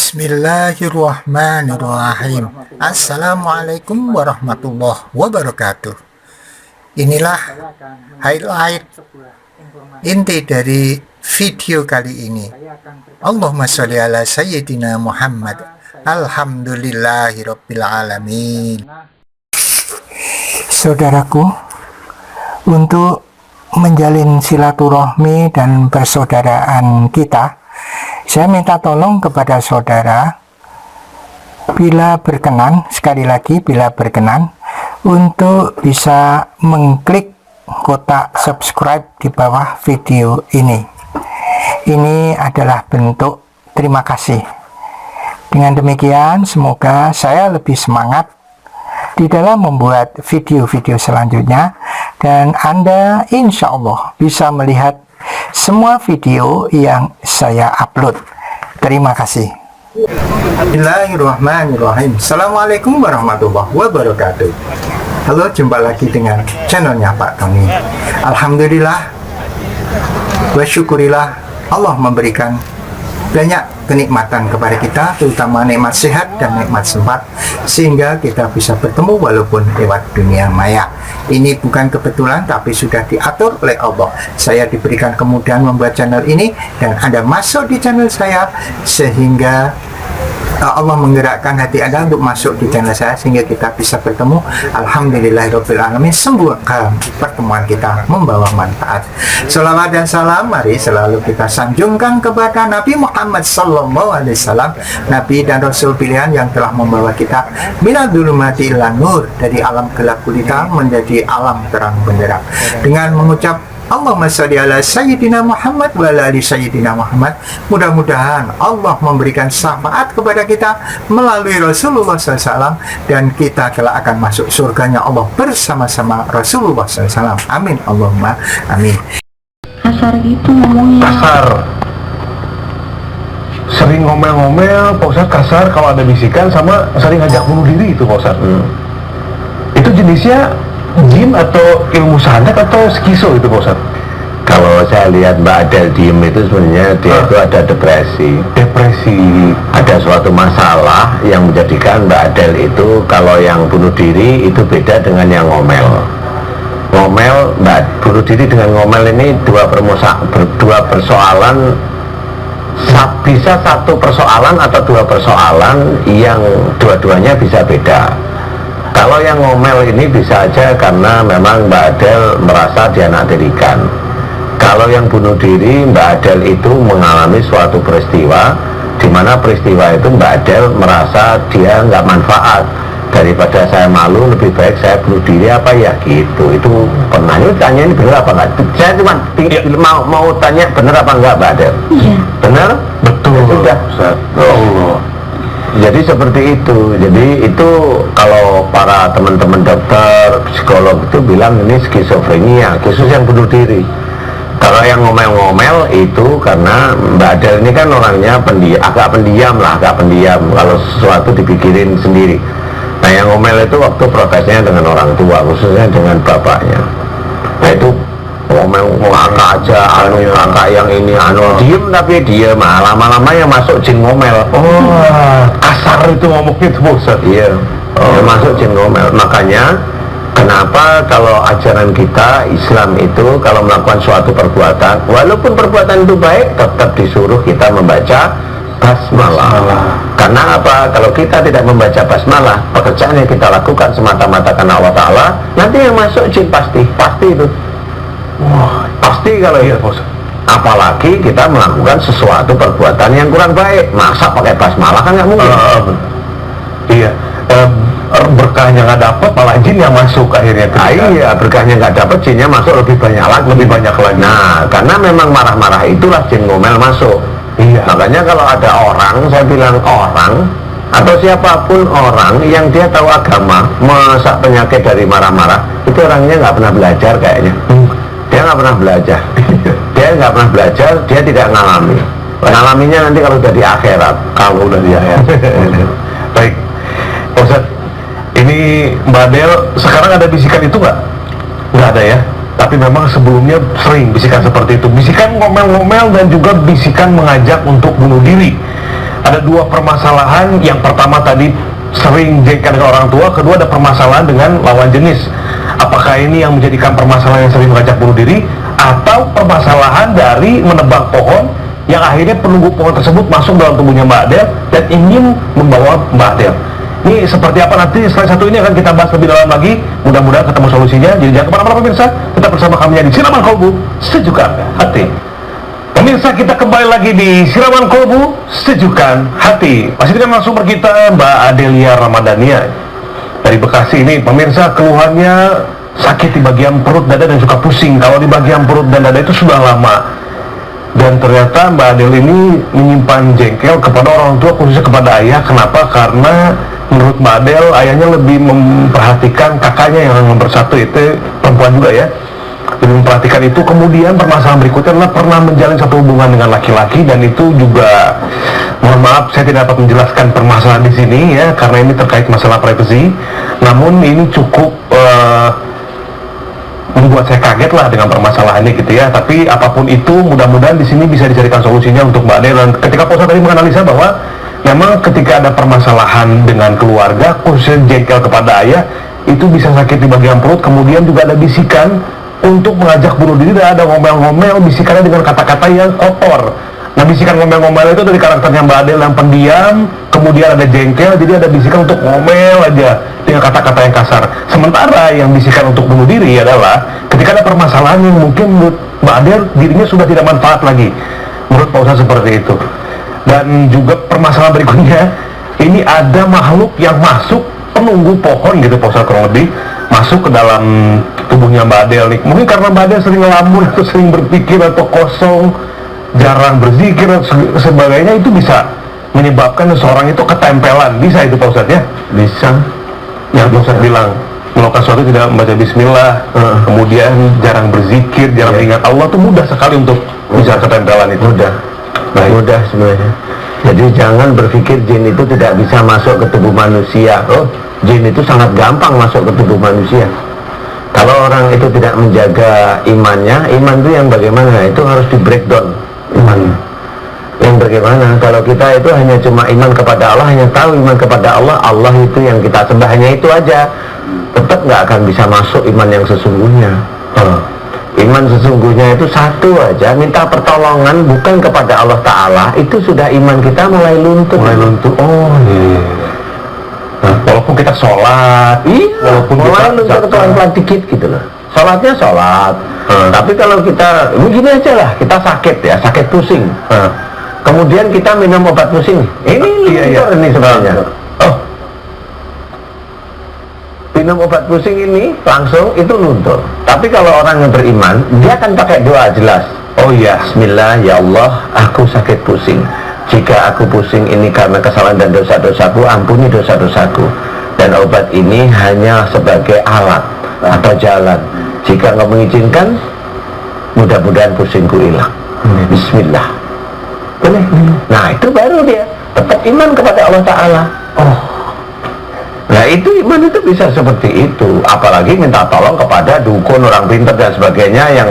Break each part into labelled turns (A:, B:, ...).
A: Bismillahirrahmanirrahim. Assalamualaikum warahmatullahi wabarakatuh. Inilah highlight inti dari video kali ini. Allahumma sholli ala sayyidina Muhammad. Alhamdulillahirabbil alamin. Saudaraku, untuk menjalin silaturahmi dan persaudaraan kita, saya minta tolong kepada saudara, bila berkenan, sekali lagi bila berkenan, untuk bisa mengklik kotak subscribe di bawah video ini. Ini adalah bentuk terima kasih. Dengan demikian, semoga saya lebih semangat di dalam membuat video-video selanjutnya, dan Anda insya Allah bisa melihat semua video yang saya upload. Terima kasih. Bismillahirrahmanirrahim. Assalamualaikum warahmatullahi wabarakatuh. Halo, jumpa lagi dengan channelnya Pak Tony. Alhamdulillah wa syukurillah, Allah memberikan banyak kenikmatan kepada kita, terutama nikmat sehat dan nikmat sempat, sehingga kita bisa bertemu walaupun lewat dunia maya. Ini bukan kebetulan, tapi sudah diatur oleh Allah. Saya diberikan kemudahan membuat channel ini, dan Anda masuk di channel saya, sehingga Allah menggerakkan hati Anda untuk masuk di channel saya, sehingga kita bisa bertemu. Alhamdulillahirabbil alamin. Semoga pertemuan kita membawa manfaat. Salawat dan salam mari selalu kita sanjungkan kepada Nabi Muhammad SAW, Nabi dan Rasul pilihan yang telah membawa kita minal dzulumati ilan nur, dari alam gelap gulita menjadi alam terang benderang. Dengan mengucap Allahumma sholli ala sayyidina Muhammad wa ala ali sayyidina Muhammad, mudah-mudahan Allah memberikan syafaat kepada kita melalui Rasulullah SAW, dan kita kelak akan masuk surganya Allah bersama-sama Rasulullah SAW. Amin Allahumma amin.
B: Kasar gitu ngomongnya.
C: Kasar, sering ngomel-ngomel Pak Ustadz, kasar kalau ada bisikan, sama sering ngajak bunuh diri itu Pak Ustadz. Itu jenisnya jin atau ilmu sandak atau skizo itu Pak Ustadz?
D: Kalau saya lihat Mbak Adel diem itu sebenarnya dia itu ada depresi. Ada suatu masalah yang menjadikan Mbak Adel itu, kalau yang bunuh diri itu beda dengan yang ngomel. Bunuh diri dengan ngomel ini dua persoalan, bisa satu persoalan atau dua persoalan yang dua-duanya bisa beda. Kalau yang ngomel ini bisa aja karena memang Mbak Adel merasa dianaktirikan. Kalau yang bunuh diri, Mbak Adel itu mengalami suatu peristiwa, di mana peristiwa itu Mbak Adel merasa dia nggak manfaat. Daripada saya malu, lebih baik saya bunuh diri apa ya gitu. Itu pernah tanya ini benar apa enggak? Saya cuma mau tanya benar apa enggak Mbak Adel?
B: Iya.
D: Benar?
C: Betul.
D: Ya sudah.
C: Allah.
D: Jadi seperti itu. Jadi itu kalau para teman-teman dokter, psikolog itu bilang ini skizofrenia, khusus yang bunuh diri. Kalau yang ngomel-ngomel itu karena Mbak Adel ini kan orangnya agak pendiam. Kalau sesuatu dipikirin sendiri. Nah yang ngomel itu waktu protesnya dengan orang tua, khususnya dengan bapaknya. Nah itu ngomel kakak aja, kakak yang ini diem, tapi dia lama-lama yang masuk jin ngomel.
C: Kasar itu ngomongnya itu Ustaz.
D: Iya, yang masuk jin ngomel. Makanya kenapa kalau ajaran kita Islam itu kalau melakukan suatu perbuatan, walaupun perbuatan itu baik, tetap disuruh kita membaca basmalah. Karena apa? Kalau kita tidak membaca basmalah, pekerjaan yang kita lakukan semata-mata karena Allah Ta'ala, nanti yang masuk jin pasti itu.
C: Wah,
D: Pasti kalau itu. Apalagi kita melakukan sesuatu perbuatan yang kurang baik, masa pakai basmalah kan nggak mungkin.
C: Iya. Berkahnya nggak dapat, malah jin yang masuk akhirnya.
D: Iya, berkahnya nggak dapat, jinnya masuk lebih banyak lagi.
C: Nah,
D: karena memang marah-marah itulah jin ngomel masuk.
C: Iya.
D: Makanya kalau ada orang, saya bilang orang atau siapapun orang yang dia tahu agama, masak penyakit dari marah-marah, itu orangnya nggak pernah belajar kayaknya. Dia nggak pernah belajar, dia tidak ngalami. Ngalaminya nanti kalau udah di akhirat.
C: Baik, Ustaz, ini Mbak Adel sekarang ada bisikan itu nggak? Nggak ada ya? Tapi memang sebelumnya sering bisikan seperti itu, bisikan ngomel-ngomel dan juga bisikan mengajak untuk bunuh diri. Ada dua permasalahan. Yang pertama tadi sering jengkel dengan orang tua, kedua ada permasalahan dengan lawan jenis. Apakah ini yang menjadikan permasalahan yang sering mengajak bunuh diri, atau permasalahan dari menebang pohon yang akhirnya penunggu pohon tersebut masuk dalam tubuhnya Mbak Adel dan ingin membawa Mbak Adel? Ini seperti apa nanti setelah satu ini akan kita bahas lebih dalam lagi. Mudah-mudahan ketemu solusinya. Jadi jangan kemana-mana pemirsa, tetap bersama kami di Siraman Kolbu Sejukkan Hati. Pemirsa, kita kembali lagi di Siraman Kolbu Sejukkan Hati. Masih dengan langsung kita Mbak Adelia Ramadhania dari Bekasi ini. Pemirsa, keluhannya sakit di bagian perut, dada, dan suka pusing. Kalau di bagian perut dan dada itu sudah lama. Dan ternyata Mbak Adel ini menyimpan jengkel kepada orang tua, khususnya kepada ayah. Kenapa? Karena menurut Mbak Adel, ayahnya lebih memperhatikan kakaknya yang nomor satu, itu perempuan juga ya, lebih memperhatikan itu. Kemudian permasalahan berikutnya adalah pernah menjalin satu hubungan dengan laki-laki, dan itu juga, mohon maaf saya tidak dapat menjelaskan permasalahan di sini ya, karena ini terkait masalah privasi. Namun ini cukup membuat saya kaget lah dengan permasalahannya gitu ya. Tapi apapun itu, mudah-mudahan di sini bisa dicarikan solusinya untuk Mbak Adel. Dan ketika Pak Ustadz tadi menganalisa bahwa memang ketika ada permasalahan dengan keluarga, khususnya jengkel kepada ayah, itu bisa sakit di bagian perut. Kemudian juga ada bisikan untuk mengajak bunuh diri, dan ada ngomel-ngomel, bisikannya dengan kata-kata yang kotor. Nah, bisikan ngomel-ngomel itu dari karakternya Mbak Adel yang pendiam, kemudian ada jengkel, jadi ada bisikan untuk ngomel aja dengan kata-kata yang kasar. Sementara yang bisikan untuk bunuh diri adalah ketika ada permasalahan yang mungkin menurut Mbak Adel dirinya sudah tidak manfaat lagi. Menurut Pak Ustadz seperti itu. Dan juga permasalahan berikutnya, ini ada makhluk yang masuk, penunggu pohon gitu Pak Ustadz, kurang lebih masuk ke dalam tubuhnya Mbak Adel nih. Mungkin karena Mbak Adel sering ngelamun atau sering berpikir atau kosong, jarang berzikir dan sebagainya, itu bisa menyebabkan seseorang itu ketempelan. Bisa itu Pak Ustadz ya? Bisa. Yang Pak Ustadz bilang melakukan sesuatu tidak membaca bismillah, kemudian jarang berzikir, jarang ingat Allah, itu mudah sekali untuk bisa ketempelan itu.
D: Mudah sebenarnya. Jadi jangan berpikir jin itu tidak bisa masuk ke tubuh manusia. Jin itu sangat gampang masuk ke tubuh manusia. Kalau orang itu tidak menjaga imannya, iman itu yang bagaimana? Itu harus di breakdown iman. Yang bagaimana? Kalau kita itu hanya cuma iman kepada Allah, hanya tahu iman kepada Allah, Allah itu yang kita sembah, hanya itu aja, tetap nggak akan bisa masuk iman yang sesungguhnya. Iman sesungguhnya itu satu aja, minta pertolongan bukan kepada Allah Ta'ala, itu sudah iman kita mulai luntur. Oh iya. Nah, walaupun kita sholat, walaupun mulai luntur pelan-pelan dikit gitu loh. Sholatnya sholat, tapi kalau kita begini aja lah, kita sakit ya, sakit pusing, kemudian kita minum obat pusing, ini luntur ini sebenarnya. Minum obat pusing ini langsung itu luntur. Tapi kalau orang yang beriman, dia akan pakai doa jelas. Oh ya, Bismillah, ya Allah, aku sakit pusing. Jika aku pusing ini karena kesalahan dan dosa-dosaku, ampuni dosa-dosaku. Dan obat ini hanya sebagai alat atau jalan. Jika nggak mengizinkan, mudah-mudahan pusingku hilang. Bismillah. Boleh. Nah, itu baru dia tetap iman kepada Allah Ta'ala. Nah, itu iman itu bisa seperti itu. Apalagi minta tolong kepada dukun, orang pintar dan sebagainya, yang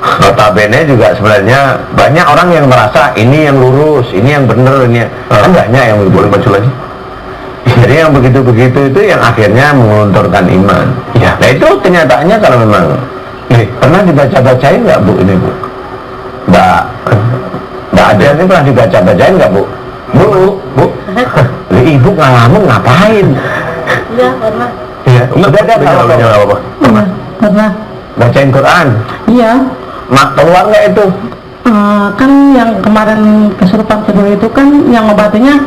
D: notabene juga sebenarnya banyak orang yang merasa ini yang lurus, ini yang benar, ini kan banyak yang boleh maju lagi. Jadi yang begitu-begitu itu yang akhirnya mengunturkan iman. Ya, nah itu kenyataannya. Kalau memang pernah dibaca-bacain nggak Bu ini Bu? Mbak Adel ini pernah dibaca-bacain nggak Bu? Bu, Ibu ngalamun ngapain?
B: Iya, pernah.
C: Iya, udah apa?
B: Pernah.
C: Bacain Quran?
B: Iya.
C: Keluar nggak itu?
B: Kan yang kemarin kesurupan kedua itu kan yang ngobatinnya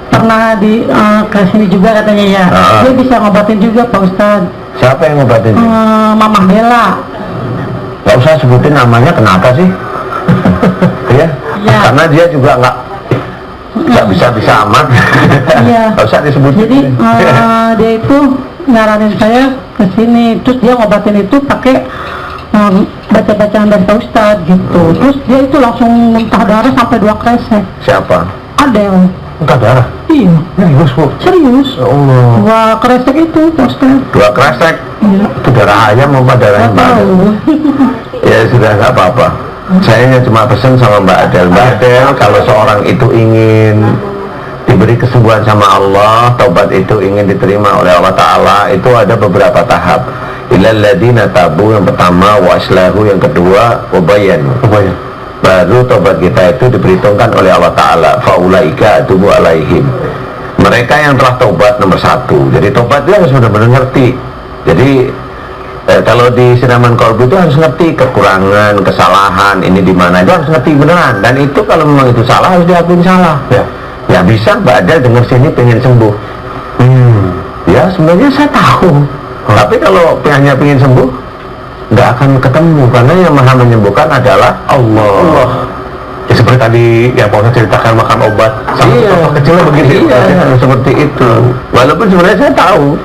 B: pernah di ke sini juga katanya ya. Dia bisa ngobatin juga Pak Ustadz.
D: Siapa yang ngobatin?
B: Mama Bella.
D: Gak usah sebutin namanya, kenapa sih? Ya, karena dia juga nggak bisa amat.
B: Iya.
D: Gak usah disebutin.
B: Jadi dia itu nyaranin saya ke sini, terus dia ngobatin itu pakai baca-bacaan dari Pak Ustadz gitu. Terus dia itu langsung muntah darah sampai 2 kresek.
D: Siapa?
B: Adel.
C: Muntah darah?
B: Iya.
C: Serius Bu?
B: Serius.
C: Ya Allah.
B: 2 kresek itu Pak Ustadz.
D: 2 kresek?
B: Iya.
D: Itu darah ayam apa darah
B: Nggak
D: Mbak Adel?
B: tahu.
D: Ya sudah, nggak apa-apa. Saya hanya cuma pesan sama Mbak Adel, kalau seorang itu ingin kesembuhan sama Allah, taubat itu ingin diterima oleh Allah Ta'ala, itu ada beberapa tahap. Ilal ladina tabu, yang pertama, wa aslahu, yang kedua, wabayanu. Baru taubat kita itu diperhitungkan oleh Allah Ta'ala. Faulaika atubu alaihim. Mereka yang telah taubat nomor satu. Jadi taubat dia harus benar-benar ngerti. Jadi kalau di siraman kolbu itu harus ngerti kekurangan, kesalahan, ini di mana, itu harus ngerti beneran. Dan itu kalau memang itu salah harus diakui salah. Ya bisa Mbak Adel dengar sini pengen sembuh. Ya sebenarnya saya tahu. Tapi kalau hanya pengen sembuh, nggak akan ketemu, karena yang maha menyembuhkan adalah Allah.
C: Ya seperti tadi yang Pak Ustadz ceritakan makan obat sama contoh kecilnya begitu.
D: Seperti itu. Walaupun sebenarnya saya tahu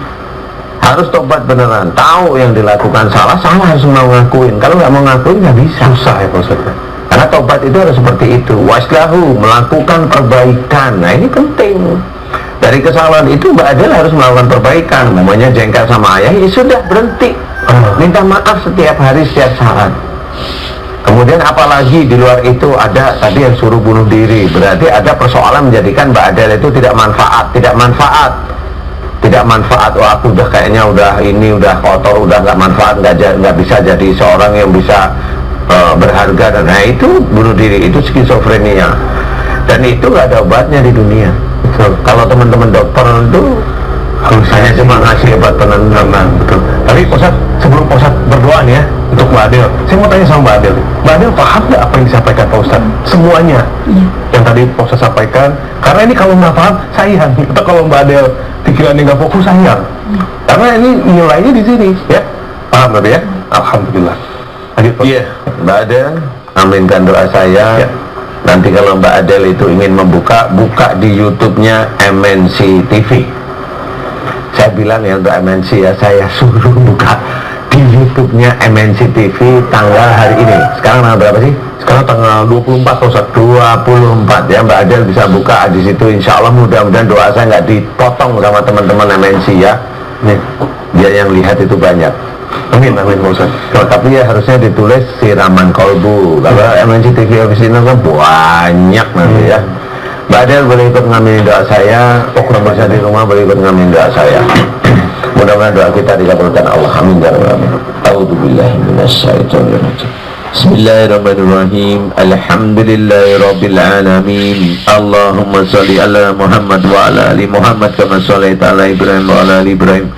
D: harus tobat beneran, tahu yang dilakukan salah harus mau ngakuin. Kalau nggak mau ngakuin nggak bisa.
C: Susah ya Pak Ustadz.
D: Karena tobat itu harus seperti itu. Waslahu, melakukan perbaikan. Nah ini penting. Dari kesalahan itu Mbak Adel harus melakukan perbaikan. Namanya jengkel sama ayah, ya sudah berhenti. Minta maaf setiap hari, setiap saat. Kemudian apalagi di luar itu ada tadi yang suruh bunuh diri. Berarti ada persoalan menjadikan Mbak Adel itu tidak manfaat. Oh aku udah kayaknya udah kotor, udah nggak manfaat, nggak bisa jadi seorang yang bisa berharga. Dan nah itu bunuh diri, itu skizofrenia. Dan itu nggak ada obatnya di dunia. Kalau teman-teman dokter itu hanya cuma ngasih obat penenang.
C: Betul. Tapi Pak Ustadz, sebelum Pak Ustadz berdoa nih ya untuk Mbak Adel, saya mau tanya sama Mbak Adel. Mbak Adel paham nggak apa yang disampaikan Pak Ustadz? Semuanya yang tadi Pak Ustadz sampaikan. Karena ini kalau nggak paham sayang. Atau kalau Mbak Adel pikirannya nggak fokus sayang. Karena ini nilainya di sini ya. Paham berarti ya? Alhamdulillah. Lanjut Pak.
D: Iya, Mbak Adel, aminkan doa saya.
C: Ya.
D: Nanti kalau Mbak Adel itu ingin buka di YouTube-nya MNC TV. Saya bilang ya untuk MNC ya, saya suruh buka di YouTube-nya MNC TV tanggal hari ini. Sekarang tanggal berapa sih?
C: Sekarang tanggal 24 Pak Ustadz.
D: 24 ya, Mbak Adel bisa buka di situ. Insya Allah mudah-mudahan doa saya nggak dipotong sama teman-teman MNC ya. Nih, dia yang lihat itu banyak.
C: Amin Pak Ustadz.
D: Tapi ya harusnya ditulis siraman kolbu. Kalau MNC TV official kan banyak nanti ya. Mbak Adel boleh ikut ngambilin doa saya. Pokoknya bisa di rumah boleh ikut ngambilin doa saya. Mudah-mudahan doa kita dikabulkan Allah. Amin ya rabbal alamin. A'udzubillahi minasyaitonir rajim. Bismillahirrahmanirrahim. Alhamdulillahirabbil alamin. Allahumma shalli ala Muhammad wa ala ali Muhammad kama shallaita ala Ibrahim wa ala ali Ibrahim.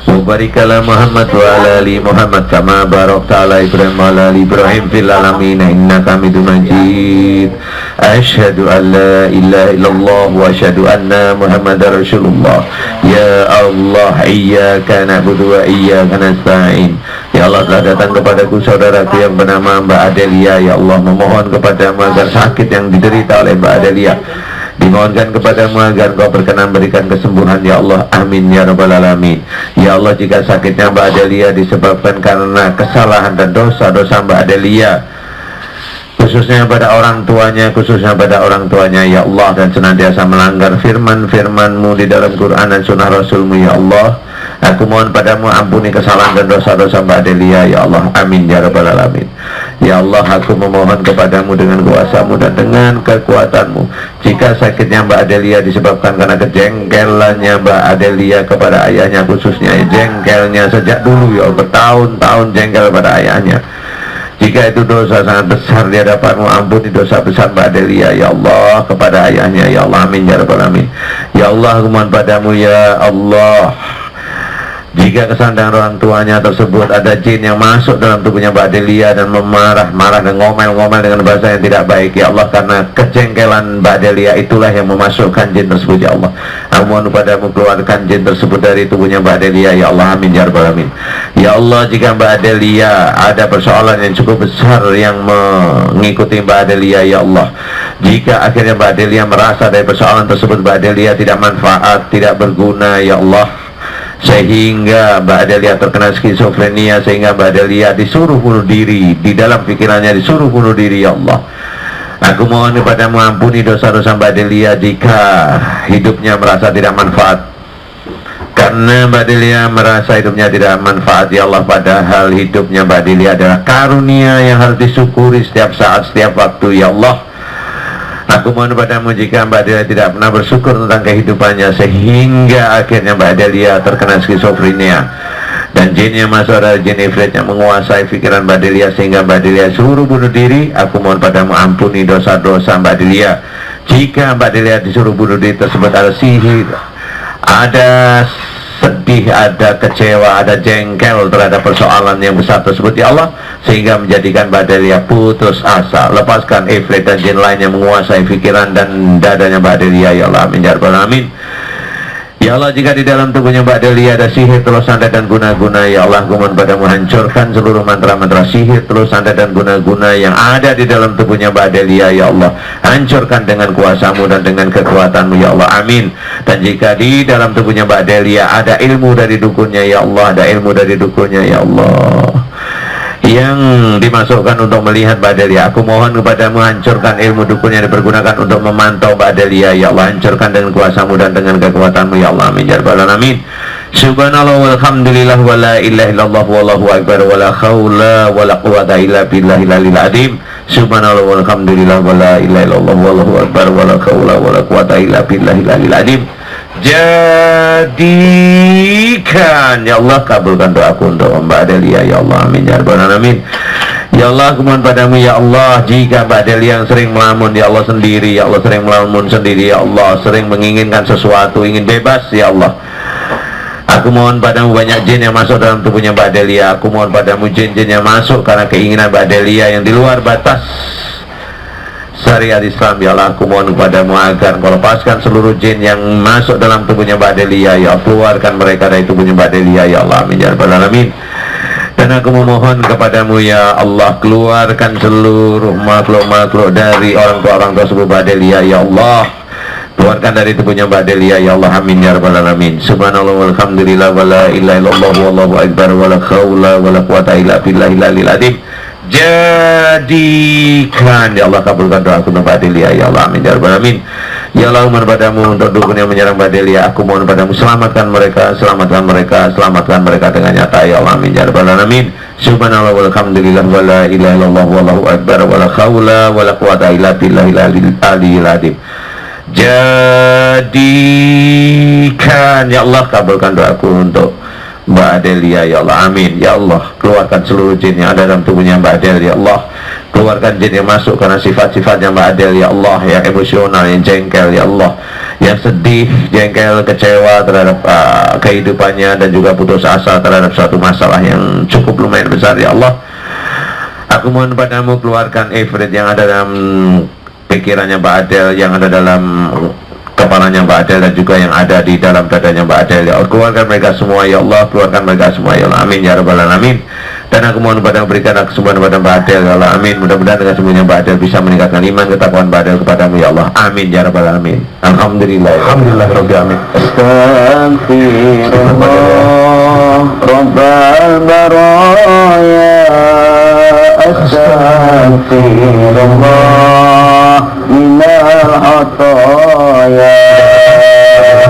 D: وبارك على محمد وعلى آل محمد كما باركت على إبراهيم وعلى آل إبراهيم في العالمين إنك حميد مجيد أشهد أن لا إله إلا الله وأشهد أن محمدا رسول الله يا الله إياك نعبد وإياك نستعين. Ya Allah, telah datang kepadaku saudaraku yang bernama Mbak Adelia. Ya Allah, memohon kepadamu agar sakit yang diderita oleh Mbak Adelia dimohonkan kepadamu agar kau berkenan berikan kesembuhan. Ya Allah, amin ya rabbal alamin. Ya Allah, jika sakitnya Mbak Adelia disebabkan karena kesalahan dan dosa-dosa Mbak Adelia, khususnya pada orang tuanya, ya Allah, dan senantiasa melanggar firman-firman-Mu di dalam Quran dan sunnah Rasul-Mu, ya Allah, aku mohon padamu ampuni kesalahan dan dosa-dosa Mbak Adelia. Ya Allah, amin ya rabbal alamin. Ya Allah, aku memohon kepadamu dengan kuasa-Mu dan dengan kekuatan-Mu, jika sakitnya Mbak Adelia disebabkan karena kejengkelannya Mbak Adelia kepada ayahnya, khususnya jengkelnya sejak dulu, ya Allah, bertahun-tahun jengkel pada ayahnya, jika itu dosa sangat besar di hadapan-Mu, ampuni dosa besar Mbak Adelia, ya Allah, kepada ayahnya. Ya Allah, amin ya rabbal alamin. Ya Allah, aku mohon padamu, ya Allah, jika kesalahan orang tuanya tersebut ada jin yang masuk dalam tubuhnya Mbak Adelia dan memarah-marah dan ngomel-ngomel dengan bahasa yang tidak baik, ya Allah, karena kejengkelan Mbak Adelia itulah yang memasukkan jin tersebut, ya Allah, aku mohon padamu keluarkan jin tersebut dari tubuhnya Mbak Adelia, ya Allah, amin ya rabbal alamin. Ya Allah, jika Mbak Adelia ada persoalan yang cukup besar yang mengikuti Mbak Adelia, ya Allah, jika akhirnya Mbak Adelia merasa dari persoalan tersebut Mbak Adelia tidak manfaat, tidak berguna, ya Allah, sehingga Mbak Adelia terkena skizofrenia, sehingga Mbak Adelia disuruh bunuh diri, di dalam pikirannya disuruh bunuh diri, ya Allah, aku mohon kepadamu ampuni dosa-dosa Mbak Adelia jika hidupnya merasa tidak manfaat, karena Mbak Adelia merasa hidupnya tidak manfaat, ya Allah, padahal hidupnya Mbak Adelia adalah karunia yang harus disyukuri setiap saat, setiap waktu, ya Allah. Aku mohon padamu jika Mbak Delia tidak pernah bersyukur tentang kehidupannya sehingga akhirnya Mbak Delia terkena skizofrenia dan jin yang masuk adalah jin ifrit yang menguasai pikiran Mbak Delia sehingga Mbak Delia suruh bunuh diri. Aku mohon padamu ampuni dosa-dosa Mbak Delia. Jika Mbak Delia disuruh bunuh diri tersebut ada sihir, ada sedih, ada kecewa, ada jengkel terhadap persoalan yang besar tersebut ya Allah, sehingga menjadikan Mbak Delia putus asa. Lepaskan ifrit dan jin lain yang menguasai pikiran dan dadanya Mbak Delia ya Allah, amin ya rabbal alamin. Ya Allah, jika di dalam tubuhnya Mbak Delia ada sihir, telur santet dan guna-guna, ya Allah, aku mohon padamu hancurkan seluruh mantra-mantra sihir, telur santet dan guna-guna yang ada di dalam tubuhnya Mbak Delia, ya Allah. Hancurkan dengan kuasamu dan dengan kekuatanmu, ya Allah, amin. Dan jika di dalam tubuhnya Mbak Delia ada ilmu dari dukunnya, ya Allah, ada ilmu dari dukunnya, ya Allah, yang dimasukkan untuk melihat Mbak Delia, aku mohon kepadamu hancurkan ilmu dukun yang dipergunakan untuk memantau Mbak Delia, ya Allah, hancurkan dengan kuasamu dan dengan kekuatanmu, ya Allah, amin ya rabbal alamin. Subhanallah walhamdulillah wa la ilaha illallah wallahu akbar wa la haula wa la quwata illa billahil aliyil azim. Subhanallah walhamdulillah wa la ilaha illallah wallahu akbar wa la haula wa la quwata illa billahil aliyil azim. Jadikan ya Allah, kabulkan doaku untuk Mbak Delia, ya Allah, amin ya rabbal alamin. Ya Allah, aku mohon padamu ya Allah, jika Mbak Delia yang sering melamun ya Allah sendiri, ya Allah, sering melamun sendiri, ya Allah, sering menginginkan sesuatu, ingin bebas, ya Allah, aku mohon padamu banyak jin yang masuk dalam tubuhnya Mbak Delia. Aku mohon padamu jin-jin yang masuk karena keinginan Mbak Delia yang di luar batas syariat Islam, ya Allah, aku mohon kepadamu agar kau lepaskan seluruh jin yang masuk dalam tubuhnya Mbak Delia, ya Allah, keluarkan mereka dari tubuhnya Mbak Delia, ya Allah, amin ya rabbal alamin. Dan aku memohon kepadamu ya Allah, keluarkan seluruh makhluk-makhluk dari orang tua sebelum Mbak Delia, ya Allah, keluarkan dari tubuhnya Mbak Delia, ya Allah, amin ya rabbal alamin. Subhanallah walhamdulillah wa la ilaha illallah wallahu akbar wa la haula wa la quwata illa billahil aliyil azim. Jadikan ya Allah, kabulkan doaku untuk Mbak Delia, ya Allah, amin ya rabbal alamin. Ya Allah, mohon padamu untuk dukun yang menyerang Mbak Delia, aku mohon padamu selamatkan mereka, selamatkan mereka, selamatkan mereka dengan nyata, ya Allah, amin ya rabbal alamin. Subhanallah walhamdulillah wa la ilaha illallah wallahu akbar wa la haula wa la quwata illa billahil aliyil azim. Jadikan ya Allah, kabulkan doaku untuk Mbak Delia, ya Allah, amin. Ya Allah, keluarkan seluruh jin yang ada dalam tubuhnya Mbak Delia, ya Allah, keluarkan jin yang masuk karena sifat-sifatnya Mbak Delia, ya Allah, yang emosional, yang jengkel, ya Allah, yang sedih, jengkel, kecewa terhadap kehidupannya dan juga putus asa terhadap suatu masalah yang cukup lumayan besar, ya Allah, aku mohon padamu keluarkan ifrit yang ada dalam pikirannya Mbak Adel, yang ada dalam kepalanya Mbak Adel dan juga yang ada di dalam dadanya Mbak Adel, ya Allah, keluarkan mereka semua, ya Allah, keluarkan mereka semua, ya Allah, amin ya rabbal alamin. Dan aku mohon pada berikan kesembuhan kepada Mbak Adel, ya Allah, amin. Mudah-mudahan dengan sembuhnya Mbak Adel bisa meningkatkan iman ketakwaan Mbak Adel kepadamu, ya Allah, amin ya rabbal alamin. Alhamdulillah, alhamdulillah rabbil alamin. Astaghfirullah rabbal baraya, astaghfirullah minal khataya,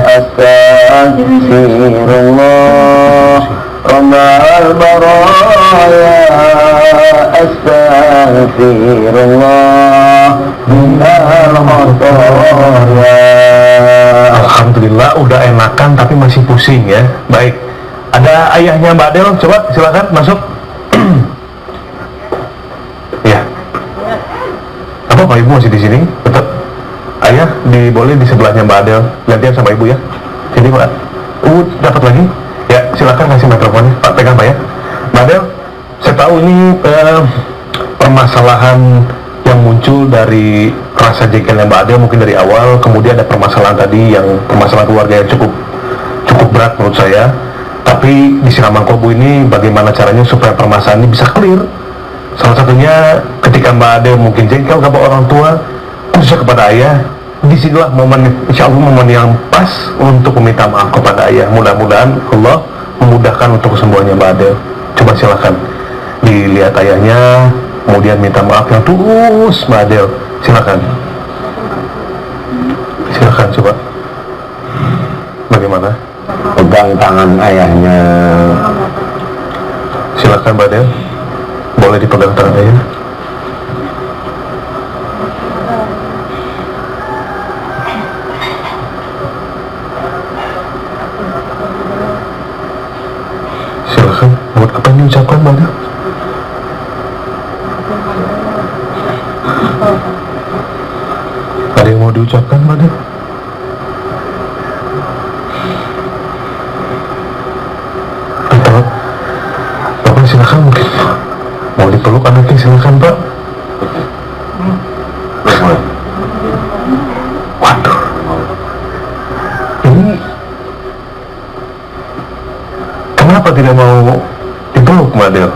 D: astaghfirullah rabbal baraya, astaghfirullah minal khataya.
C: Alhamdulillah udah enakan tapi masih pusing ya. Baik, ada ayahnya Mbak Adel, coba silakan masuk. Ya, apa Pak Ibu masih di sini? Tetap ayah boleh di sebelahnya Mbak Adel, gantian sama Ibu ya. Sini Pak. Dapat lagi? Ya, silakan kasih mikrofonnya. Pak, pegang Pak ya. Mbak Adel, saya tahu ini permasalahan yang muncul dari rasa jengkelnya Mbak Adel mungkin dari awal, kemudian ada permasalahan tadi yang permasalahan keluarga yang cukup berat menurut saya. Tapi di Siraman Kolbu ini bagaimana caranya supaya permasalahan ini bisa clear? Salah satunya ketika Mbak Adel mungkin jengkel kepada orang tua, khususnya kepada ayah, disinilah momen, insya Allah momen yang pas untuk meminta maaf kepada ayah. Mudah-mudahan Allah memudahkan untuk kesembuhannya Mbak Adel. Coba silakan dilihat ayahnya, kemudian minta maaf yang tulus Mbak Adel. Silakan coba bagaimana?
D: Pegang tangan ayahnya.
C: Silakan Mbak Adel, boleh dipegang tangan ayah. akan diucapkan, Mbak Del? Ada yang mau diucapkan, Mbak Del? Atau Bapak silakan, mungkin mau dipeluk anaknya, silakan Pak. Waduh, ini kenapa tidak mau dipeluk, Mbak Del?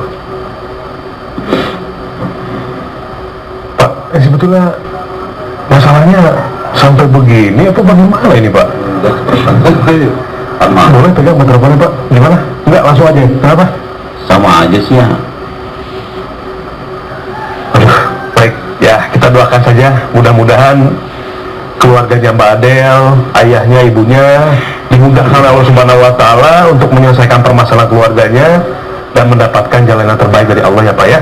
C: Pak, sebetulnya masalahnya sampai begini apa bagaimana ini, Pak? Boleh pegang mikrofonnya, Pak? Gimana? Enggak, langsung aja. Kenapa?
E: Sama aja sih ya.
C: Aduh, baik. Ya, kita doakan saja. Mudah-mudahan keluarganya Mbak Adel, ayahnya, ibunya dimudahkan oleh Allah Subhanahu wa Ta'ala untuk menyelesaikan permasalahan keluarganya dan mendapatkan jalan yang terbaik dari Allah ya Pak ya.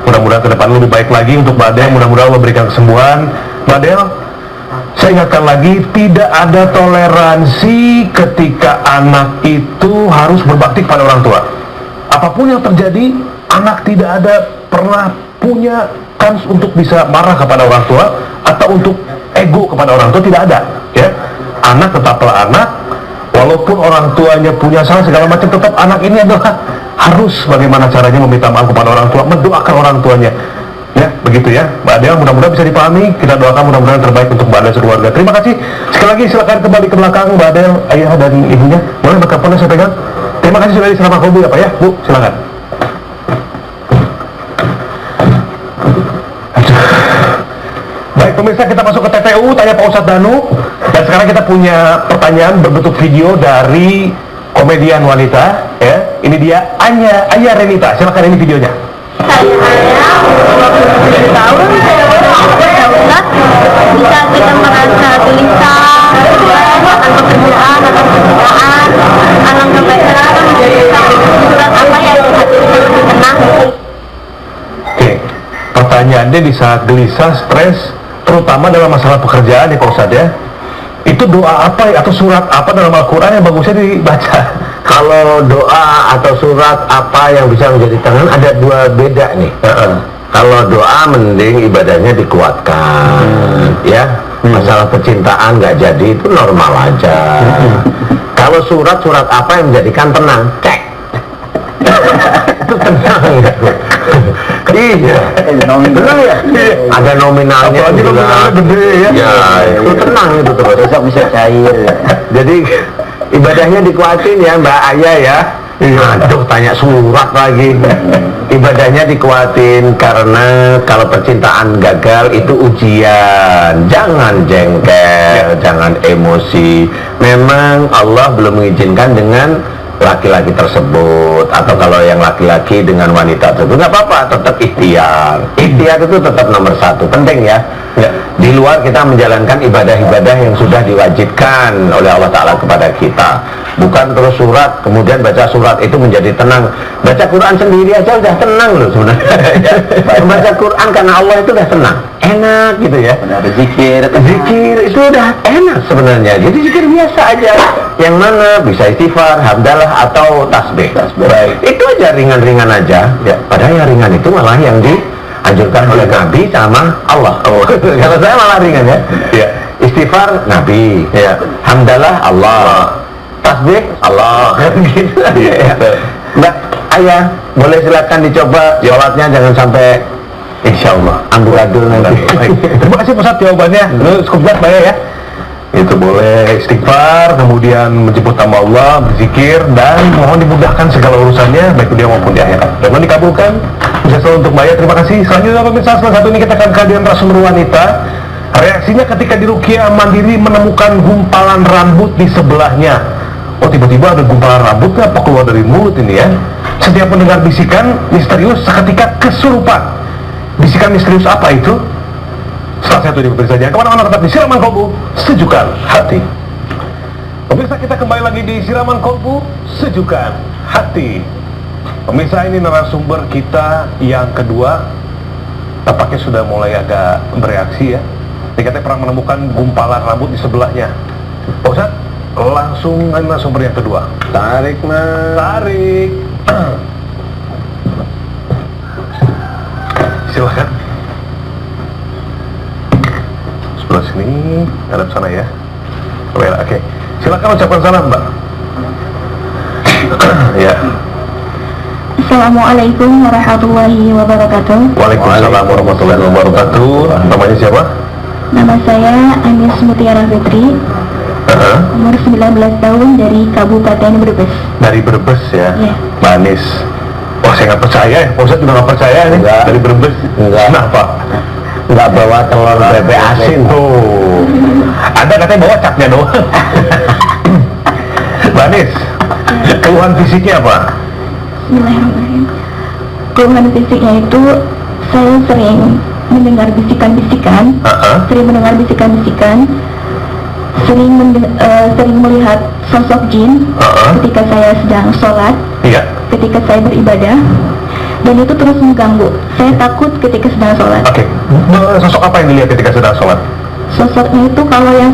C: Mudah-mudahan ke depan lebih baik lagi untuk Mbak Adel. Mudah-mudahan Allah berikan kesembuhan. Mbak Adel, saya ingatkan lagi, tidak ada toleransi ketika anak itu harus berbakti kepada orang tua. Apapun yang terjadi, anak tidak ada pernah punya kans untuk bisa marah kepada orang tua atau untuk ego kepada orang tua, tidak ada. Ya, anak tetaplah anak, walaupun orang tuanya punya salah segala macam, tetap anak ini adalah harus bagaimana caranya meminta maaf kepada orang tua, mendoakan orang tuanya. Ya, begitu ya, Mbak Adel. Mudah-mudahan bisa dipahami. Kita doakan mudah-mudahan terbaik untuk Mbak Adel sekeluarga. Terima kasih. Sekali lagi silakan kembali ke belakang Mbak Adel, ayah dan ibunya. Boleh mikrofonnya saya pegang. Terima kasih sudah diserahkan ke Bu ya Pak ya. Bu, silakan. Baik pemirsa, kita masuk ke TPU tanya Pak Ustadz Danu. Dan sekarang kita punya pertanyaan berbentuk video dari komedian wanita. Ya, ini dia Aya Renita. Silakan, ini videonya.
F: Saya umur 27 tahun, saya Ustaz, bisa kita merasa gelisah, akan pekerjaan atau pekerjaan, alangkah baiknya kita menjadi surat apa yang hati kita lebih tenang.
C: Oke, pertanyaannya di saat gelisah, stres, terutama dalam masalah pekerjaan ya Pak Ustadz ya. Itu doa apa atau surat apa dalam Al-Quran yang bagusnya dibaca?
D: Kalau doa atau surat apa yang bisa menjadi tenang, ada dua beda nih. Kalau doa mending ibadahnya dikuatkan, ya. Masalah percintaan nggak jadi itu normal aja. Kalau surat apa yang menjadikan tenang, cek. Itu tenang ya. Iya, tenang ya. Ada nominalnya juga.
C: Gede ya.
D: Ya, itu tenang itu terus.
E: Besok bisa cair.
D: Jadi ibadahnya dikuatin ya Mbak Aya ya. Aduh, tanya surat lagi. Ibadahnya dikuatin karena kalau percintaan gagal itu ujian. Jangan jengkel, jangan emosi. Memang Allah belum mengizinkan dengan laki-laki tersebut, atau kalau yang laki-laki dengan wanita tersebut nggak apa-apa, tetap ikhtiar. Ikhtiar itu tetap nomor satu, penting ya. Di luar kita menjalankan ibadah-ibadah yang sudah diwajibkan oleh Allah Ta'ala kepada kita. Bukan terus surat, kemudian baca surat itu menjadi tenang. Baca Quran sendiri aja udah tenang loh sebenarnya. Membaca Quran karena Allah itu udah tenang, enak gitu ya.
E: Ada zikir
D: Zikir itu udah enak sebenarnya. Jadi zikir biasa aja. Yang mana bisa istighfar, hamdalah atau tasbih. Baik. Itu aja ringan-ringan aja. Ya, padahal yang ringan itu malah yang dianjurkan oleh Nabi sama Allah. Kalau saya malah ringan ya. Ya. Istighfar Nabi. Ya. Hamdalah Allah. Tasbih Allah. Gitu. Ya. Mbak Ayah, boleh silakan dicoba sholatnya, jangan sampai insya Allah amburadul nanti.
C: Terima kasih Ustadz jawabannya. Cukup jelas Pak ya. Itu boleh istighfar, kemudian menjemput nama Allah, berzikir, dan mohon dimudahkan segala urusannya baik dunia maupun di akhirat. Dan mohon dikabulkan. Bisa selalu untuk Mbak. Terima kasih. Selanjutnya pemirsa, salah satu ini kita akan kehadiran narasumber wanita. Reaksinya ketika di Ruqyah Mandiri menemukan gumpalan rambut di sebelahnya. Oh, tiba-tiba ada gumpalan rambut apa keluar dari mulut ini ya. Setiap mendengar bisikan misterius seketika kesurupan. Bisikan misterius apa itu? Salah satu di pemirsa saja. Kemana-mana tetap di Siraman Kolbu, Sejukkan Hati. Pemirsa, kita kembali lagi di Siraman Kolbu, Sejukkan Hati. Pemirsa, ini narasumber kita yang kedua. Tampaknya sudah mulai agak bereaksi ya. Dikatanya pernah menemukan gumpalan rambut di sebelahnya. Pak Ustadz, langsung narasumber yang kedua.
D: Tarik mas.
C: Tarik. silakan. Sebelah sini, hadap sana ya. Oke, silakan ucapkan salam, Mbak. Ya.
F: Assalamualaikum warahmatullahi wabarakatuh.
C: Waalaikumsalam warahmatullahi wabarakatuh. Namanya siapa?
F: Nama saya Anis Mutiara Fitri, umur 19 tahun, dari Kabupaten Brebes.
C: Dari Brebes ya,
F: Iya.
C: Mbak Anis. Wah, saya nggak percaya ya, Pak Ustadz juga nggak percaya nih.
D: Enggak.
C: Dari Brebes.
D: Enggak.
C: Kenapa?
D: Nggak bawa telur bebek asin.
C: Tuh, Anda katanya bawa capnya doang. Mbak Anis, keluhan fisiknya apa?
F: Bismillahirrahmanirrahim. Keluhan fisiknya itu saya sering mendengar bisikan-bisikan, sering melihat sosok jin ketika saya sedang sholat,
C: Iya.
F: ketika saya beribadah, dan itu terus mengganggu. Saya takut ketika sedang sholat.
C: Oke. Sosok apa yang dilihat ketika sedang sholat?
F: Sosoknya itu kalau yang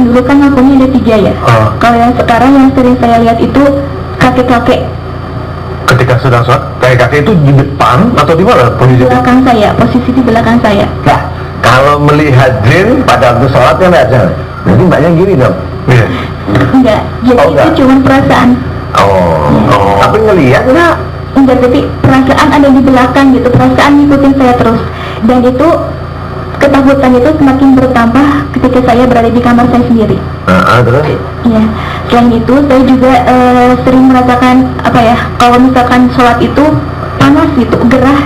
F: dulu kan ngakunya ada 3 ya. Kalau yang sekarang yang sering saya lihat itu kakek-kakek
C: Ketika sedang sholat, kayak kakek itu di depan atau di mana?
F: di
C: Posisi?
F: belakang saya, posisi di belakang saya.
D: Nah, kalau melihat jin pada waktu sholat kan aja. Jadi mbaknya gini dong.
C: Iya.
F: Enggak, jadi
D: Oh, enggak.
F: itu cuma perasaan.
C: Oh.
D: Tapi ngelihat nggak?
F: Enggak, tapi perasaan ada di belakang gitu, perasaan ngikutin saya terus. Dan itu, ketakutan itu semakin bertambah ketika saya berada di kamar saya sendiri.
D: Terus?
F: Iya. Selain itu, saya juga sering merasakan apa ya, kalau misalkan sholat itu panas gitu, gerah,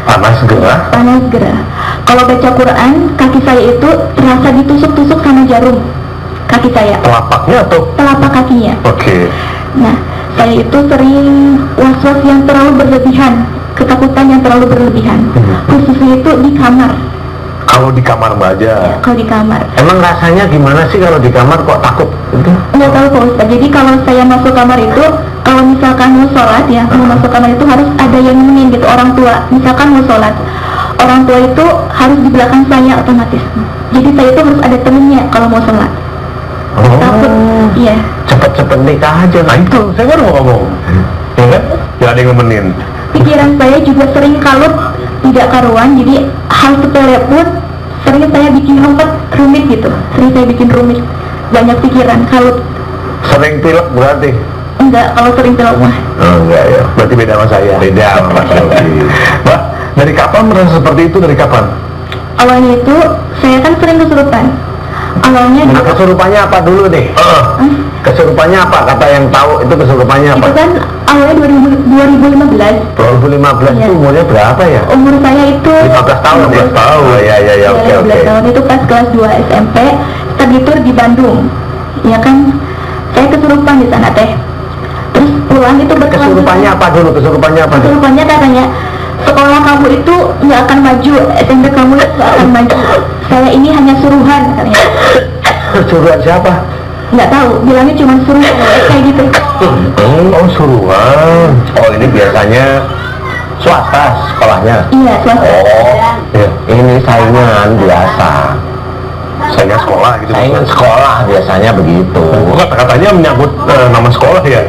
C: Panas gerah.
F: panas gerah. Kalau baca Quran, kaki saya itu terasa ditusuk-tusuk sama jarum, kaki saya,
C: Telapaknya atau?
F: telapak kakinya.
C: Oke.
F: Nah, saya itu sering was-was yang terlalu berlebihan, ketakutan yang terlalu berlebihan, khususnya itu di kamar.
C: Kalau di kamar Mbak aja.
F: Ya, kalau di kamar.
D: Emang rasanya gimana sih kalau di kamar kok takut? Itu?
F: Nggak tahu Pak Ustadz, jadi kalau saya masuk kamar itu, kalau misalkan mau sholat ya, mau masuk kamar itu harus ada yang nemenin gitu, orang tua. Misalkan mau sholat, orang tua itu harus di belakang saya otomatis. Jadi saya itu harus ada temennya kalau mau sholat. Takut, iya.
D: Cepet-cepet nikah aja.
C: Nah itu, saya baru mau ngomong. Ya kan? Ya ada yang nemenin.
F: Pikiran saya juga sering kalut, tidak karuan, jadi hal sepele pun sering saya bikin rumit gitu. Sering saya bikin rumit, banyak pikiran, kalut.
D: Sering pilek berarti?
F: Enggak, kalau sering pilek mah.
D: Enggak ya.
C: Berarti beda sama saya.
D: Beda sama Mas Yogi.
C: Mbak, dari kapan merasa seperti itu? Dari kapan?
F: Awalnya itu, saya kan sering kesurupan. Awalnya
D: Nah, kesurupannya apa dulu deh? Kesurupannya apa? Kata yang tahu itu kesurupannya apa?
F: itu kan awalnya 2015.
D: 2015
F: Iya.
D: itu umurnya berapa ya?
F: Umur saya itu
D: 15 tahun.
C: 15 tahun.
D: Oh iya iya iya, oke
F: 15
D: oke.
F: tahun itu pas kelas 2 SMP, study tour di Bandung. Ya kan, saya kesurupan di sana teh. Terus pulang itu
D: Kesurupannya apa dulu? Kesurupannya apa dulu?
F: Kesurupannya katanya, sekolah kamu itu nggak akan maju, SMP kamu nggak akan maju. Saya ini hanya suruhan katanya.
D: Suruhan siapa?
F: Nggak tahu, bilangnya cuma suruhan kayak gitu.
C: Oh, suruhan.
D: Oh ini biasanya swasta sekolahnya.
F: Iya, swasta.
D: Oh,
C: Ya.
D: ini saingan biasa.
C: Saya sekolah gitu.
D: Saingan sekolah biasanya begitu.
C: Kata-katanya menyangkut nama sekolah ya.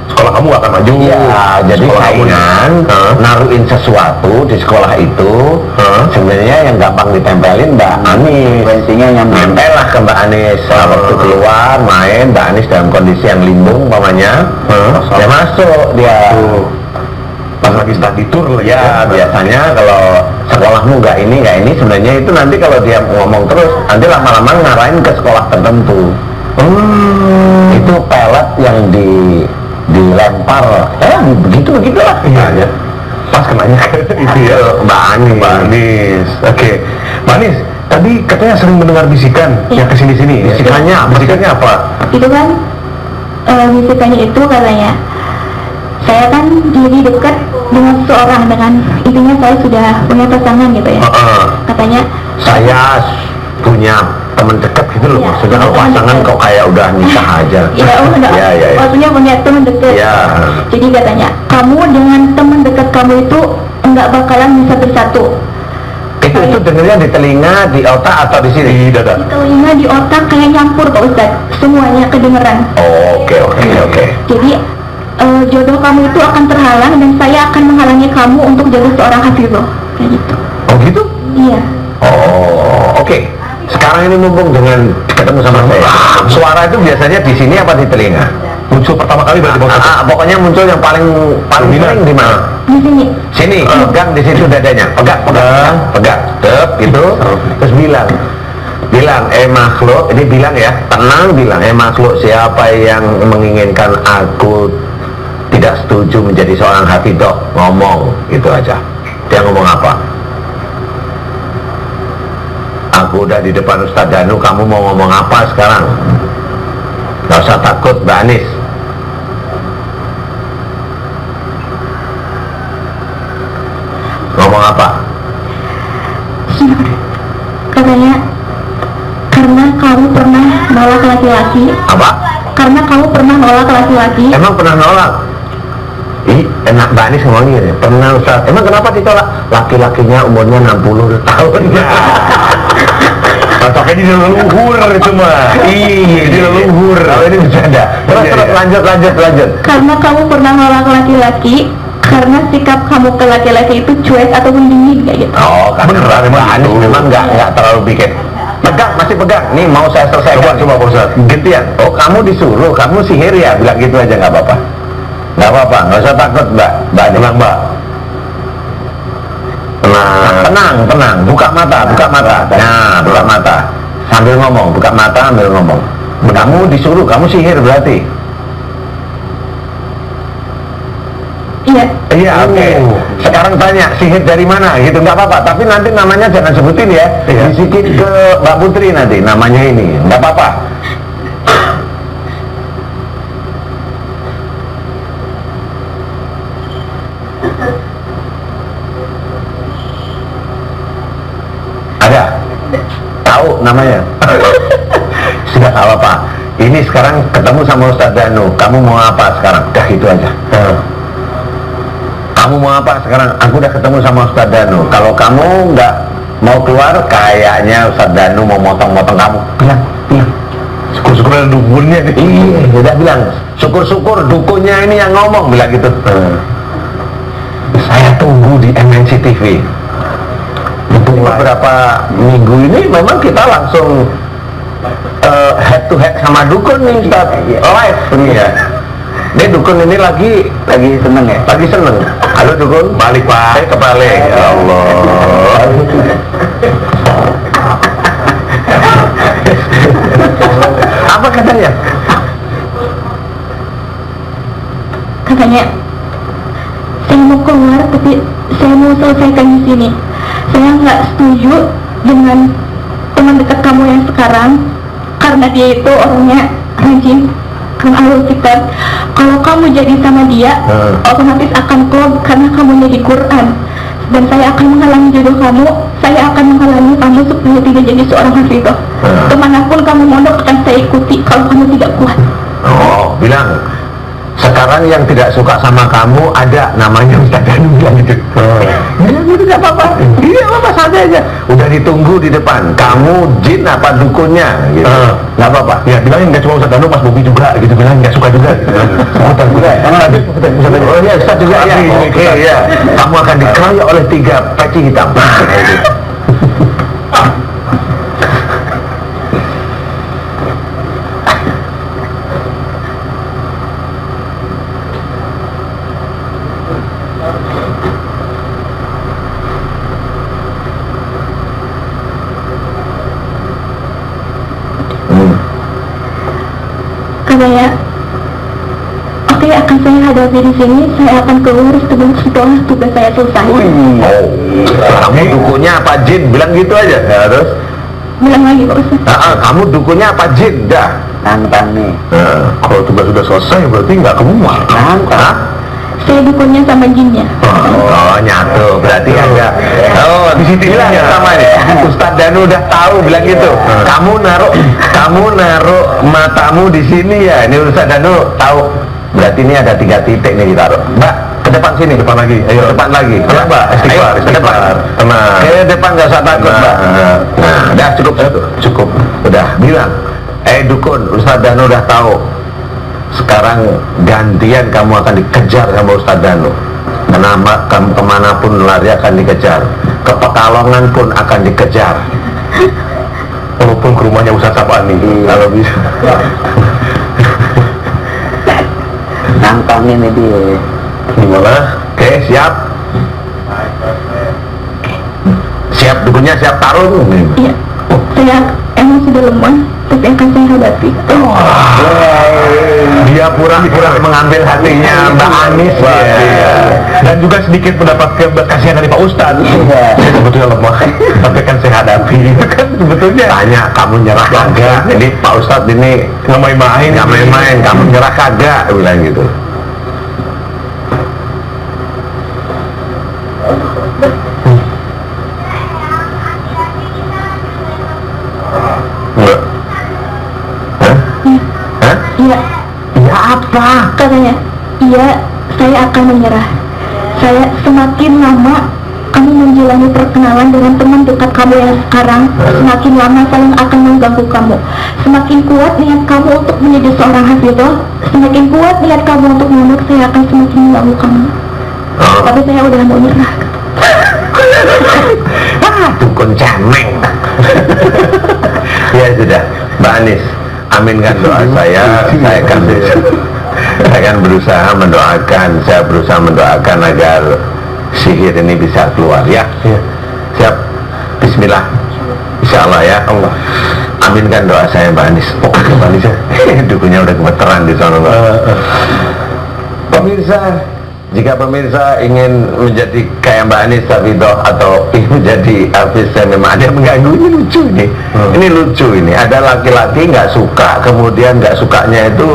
C: Sekolah kamu gak akan maju.
D: Ya, jadi
C: Sekolah kamu-
D: saingan naruhin sesuatu di sekolah itu. Sebenarnya yang gampang ditempelin Mbak Anis.
E: Bensinnya nyambung.
D: Nempel lah ke Mbak Anis. Waktu keluar main, Mbak Anis dalam kondisi yang limbung, umpamanya. Dia masuk dia.
C: Pas lagi study tour lah
D: Ya biasanya kalau sekolahmu nggak ini sebenarnya itu nanti kalau dia ngomong terus nanti lama-lama ngarahin ke sekolah tertentu. Itu pelet yang dilempar begitulah.
C: Iya. Pas kenanya ke itu ya.
D: Mbak Anis.
C: Mbak Anis. Oke. Mbak Anis, tadi katanya sering mendengar bisikan
F: Iya.
C: yang kesini-sini. Bisikannya apa?
F: Itu kan bisikannya itu katanya, saya kan jadi dekat dengan seseorang, dengan intinya saya sudah punya pasangan gitu ya. Katanya
D: Saya punya teman dekat gitu loh,
F: Iya,
D: maksudnya kalau
F: teman
D: pasangan
F: dekat.
D: kok kayak udah nikah aja.
F: ya enggak,
D: Ya, ya, ya.
F: maksudnya punya teman dekat.
D: Ya.
F: Jadi katanya, kamu dengan teman dekat kamu itu enggak bakalan bisa bersatu.
D: Itu dengernya di telinga, di otak atau di sini?
C: Di dada.
F: Di telinga, di otak kayak nyampur Pak Ustadz, semuanya kedengeran.
D: Oke.
F: Jadi jodoh kamu itu akan terhalang dan saya akan menghalangi kamu untuk jadi seorang hafizah. kayak gitu.
D: Oh gitu?
F: Iya.
D: Oh, oke. Sekarang ini mumpung dengan ketemu sama saya, suara itu biasanya di sini apa di telinga?
C: Muncul pertama kali berarti Pak Ustadz?
D: Pokoknya muncul yang paling sering di mana?
F: Di sini.
D: Sini, pegang di situ dadanya, pegang, tep gitu, terus bilang, makhluk, ini bilang ya, tenang bilang, makhluk siapa yang menginginkan aku tidak setuju menjadi seorang hafidah, ngomong, gitu aja. Dia ngomong apa? Aku udah di depan Ustadz Danu, kamu mau ngomong apa sekarang? Gak usah takut, Mbak Anis. Ngomong apa?
F: Katanya karena kamu pernah nolak laki-laki.
D: Apa?
F: Karena kamu pernah nolak laki-laki.
D: Emang pernah nolak? Ih, enak Mbak Anis ngomongnya ya. Pernah Ustaz. Emang kenapa ditolak? Laki-lakinya umurnya 60 tahun.
C: Otaknya di leluhur itu mah.
D: Iya,
C: Di leluhur.
D: Kalau ini bercanda. Terus
C: Iya,
D: terus
C: iya.
D: lanjut.
F: Karena kamu pernah nolak laki-laki. Karena sikap kamu ke laki-laki itu cuek atau mendingin kayak gitu.
D: Oh, karena Mbak Anis memang nggak terlalu bikin. Pegang, masih pegang. Nih mau saya selesaikan.
C: Coba Pak Ustadz.
D: Gantian. Oh, kamu disuruh, kamu sihir ya? Bilang gitu aja nggak apa-apa. Nggak apa-apa, nggak usah takut Mbak. Bilang Mbak. Tenang, buka mata. Nah, buka mata. Sambil ngomong, buka mata sambil ngomong. Kamu disuruh, kamu sihir berarti.
F: Iya.
D: Iya, oke. Sekarang tanya, sihir dari mana? Gitu, nggak apa-apa. Tapi nanti namanya jangan sebutin ya. Bisikin ke Mbak Putri nanti, namanya ini. Nggak apa-apa. Ada? Tahu namanya? Sudah nggak apa-apa. Ini sekarang ketemu sama Ustadz Danu. Kamu mau apa sekarang? Udah itu aja. Kamu mau apa sekarang? Aku udah ketemu sama Ustadz Danu. Kalau kamu nggak mau keluar, kayaknya Ustadz Danu mau motong-motong kamu. Bilang.
C: Syukur-syukur ada dukunnya nih.
D: Iya, udah bilang. Syukur-syukur dukunnya ini yang ngomong, bilang gitu. Saya tunggu di MNC TV. Beberapa minggu ini memang kita langsung head to head sama dukun nih Ustaz. Live ini ya. Ini dukun ini lagi seneng ya? Lagi seneng. Halo dukun, balik Pak. Kebalik. Ya Allah. Apa katanya?
F: Katanya saya mau keluar tapi saya mau selesaikan di sini. Saya nggak setuju dengan teman dekat kamu yang sekarang karena dia itu orangnya rajin kan Ahlul Kitab. Kalau kamu jadi sama dia otomatis akan klop karena kamu jadi Quran, dan saya akan menghalangi jodoh kamu. Saya akan menghalangi kamu supaya tidak jadi seorang hafidhah. Kemanapun kamu mondok akan saya ikuti kalau kamu tidak kuat.
D: Oh, bilang sekarang yang tidak suka sama kamu ada namanya Ustaz Danu, bilang gitu. Bilang gitu nggak apa-apa. Iya apa saja aja. Udah ditunggu di depan. Kamu jin apa dukunnya? Gitu. Nggak apa-apa.
C: Ya bilangin nggak cuma Ustadz Danu, Mas Bobi juga gitu, bilang nggak suka juga.
D: Ustaz juga. Oh iya, Ustaz juga ya. Oke ya. Kamu akan dikeroyok oleh 3 peci hitam.
F: Katanya, oke, akan saya hadapi di sini. Saya akan keluar setelah tugas saya selesai.
D: Oh, kamu dukunnya apa jin? Bilang gitu aja. Ya, terus?
F: Bilang lagi Pak Ustaz.
D: Kamu dukunnya apa jin? Dah.
E: Nantang nih.
C: Kalau tugas sudah selesai berarti nggak kemuat.
D: Hah?
F: Saya dukunnya sama jinnya.
D: Oh, nyatu. Berarti ada. Oh, di sini lah sama nih. Ustadz Danu udah tahu bilang gitu. Kamu naruh matamu di sini ya. Ini Ustadz Danu tahu. Berarti ini ada 3 titik nih ditaruh. Mbak, ke depan sini.
C: Depan lagi.
D: Ayo, depan lagi.
C: Tenang, Mbak. Istighfar,
D: Ayo, ke depan.
C: istighfar. Tenang.
D: Ke depan nggak usah takut, Mbak. Nah, udah cukup. Udah bilang. Dukun, Ustadz Danu udah tahu. Sekarang gantian kamu akan dikejar sama Ustadz Danu. kemanapun lari akan dikejar, ke Pekalongan pun akan dikejar.
C: Walaupun ke rumahnya Ustaz Sapani, kalau bisa.
E: Nantangin ini dia.
D: Gimana? Oke, siap. Siap dukunnya, siap tarung.
F: Iya, saya emang sudah lemah, tapi akan saya hadapi.
D: Dia pura-pura mengambil hatinya Mbak Anis.
C: Iya. Dan juga sedikit mendapat kasihan dari Pak Ustadz. Saya sebetulnya lemah, tapi kan saya hadapi. Itu kan sebetulnya.
D: Tanya, kamu nyerah kagak? Ini Pak Ustadz ini
C: Nggak main-main.
D: nggak main-main, kamu nyerah kagak? Bilang gitu. Enggak. Hah? Hah?
F: Iya,
D: Ya apa?
F: katanya, iya, saya akan menyerah. Saya semakin lama kamu menjalani perkenalan dengan teman dekat kamu yang sekarang, semakin lama saya akan mengganggu kamu. Semakin kuat niat kamu untuk menjadi seorang hafidhah, semakin kuat niat kamu untuk menolak, saya akan semakin mengganggu kamu.
D: Oh.
F: Tapi saya udah mau nyerah.
D: Dukun cemeng. Ya sudah, Mbak Anis, aminkan doa saya akan berusaha mendoakan agar sihir ini bisa keluar ya. Siap. Bismillah. Insyaallah ya Allah. Aminkan doa saya Mbak Anis. Oh, Mbak Anis ya. Dukunnya udah gemeteran di sana. Pemirsa, jika pemirsa ingin menjadi kayak Mbak Anis Hafidhah atau ingin menjadi hafiz yang memang ada yang mengganggu, ini lucu ini. Ini lucu ini. Ada laki-laki nggak suka, kemudian nggak sukanya itu